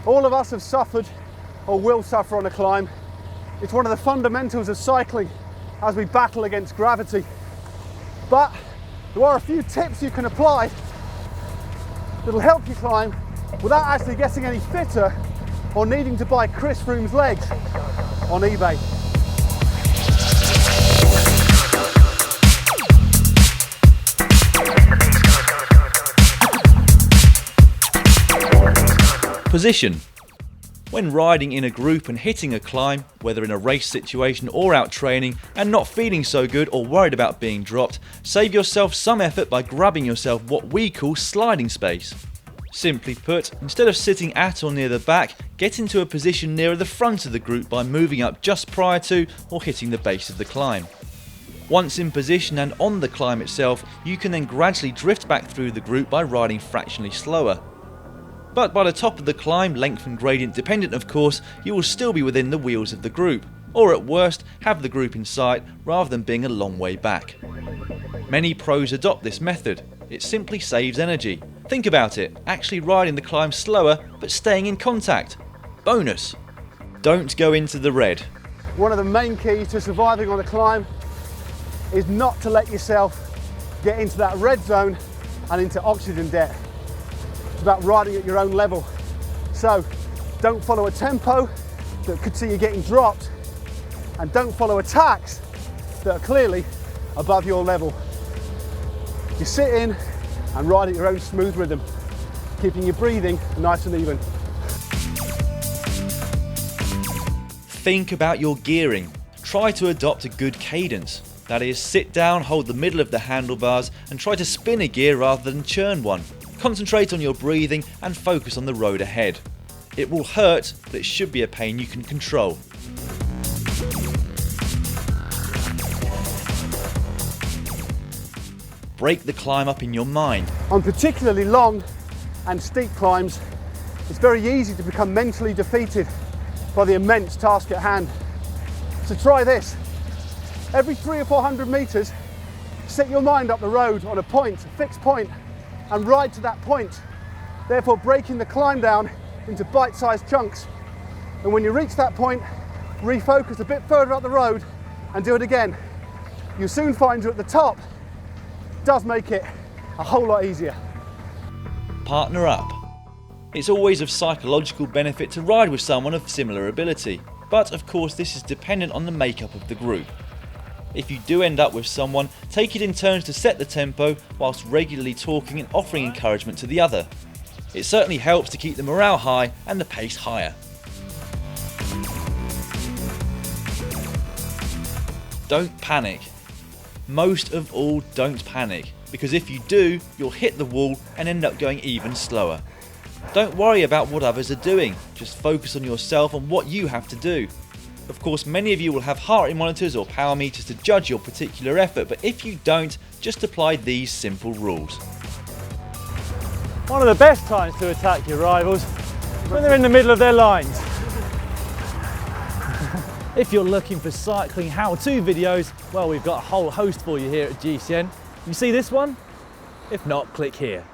All of us have suffered or will suffer on a climb. It's one of the fundamentals of cycling as we battle against gravity. But there are a few tips you can apply that'll help you climb without actually getting any fitter or needing to buy Chris Froome's legs on eBay. Position. When riding in a group and hitting a climb, whether in a race situation or out training, and not feeling so good or worried about being dropped, save yourself some effort by grabbing yourself what we call sliding space. Simply put, instead of sitting at or near the back, get into a position nearer the front of the group by moving up just prior to or hitting the base of the climb. Once in position and on the climb itself, you can then gradually drift back through the group by riding fractionally slower. But by the top of the climb, length and gradient dependent of course, you will still be within the wheels of the group, or at worst, have the group in sight rather than being a long way back. Many pros adopt this method. It simply saves energy. Think about it, actually riding the climb slower but staying in contact. Bonus! Don't go into the red. One of the main keys to surviving on a climb is not to let yourself get into that red zone and into oxygen debt. It's about riding at your own level. So don't follow a tempo that could see you getting dropped, and don't follow attacks that are clearly above your level. You sit in and ride at your own smooth rhythm, keeping your breathing nice and even. Think about your gearing. Try to adopt a good cadence. That is, sit down, hold the middle of the handlebars and try to spin a gear rather than churn one. Concentrate on your breathing and focus on the road ahead. It will hurt, but it should be a pain you can control. Break the climb up in your mind. On particularly long and steep climbs, it's very easy to become mentally defeated by the immense task at hand. So try this. Every 300 or 400 meters, set your mind up the road on a point, a fixed point, and ride to that point, therefore breaking the climb down into bite-sized chunks. And when you reach that point, refocus a bit further up the road and do it again. You'll soon find you're at the top. It does make it a whole lot easier. Partner up. It's always of psychological benefit to ride with someone of similar ability, but of course this is dependent on the makeup of the group. If you do end up with someone, take it in turns to set the tempo whilst regularly talking and offering encouragement to the other. It certainly helps to keep the morale high and the pace higher. Don't panic. Most of all, don't panic, because if you do, you'll hit the wall and end up going even slower. Don't worry about what others are doing, just focus on yourself and what you have to do. Of course, many of you will have heart rate monitors or power meters to judge your particular effort, but if you don't, just apply these simple rules. One of the best times to attack your rivals is when they're in the middle of their lines. If you're looking for cycling how-to videos, well, we've got a whole host for you here at GCN. You see this one? If not, click here.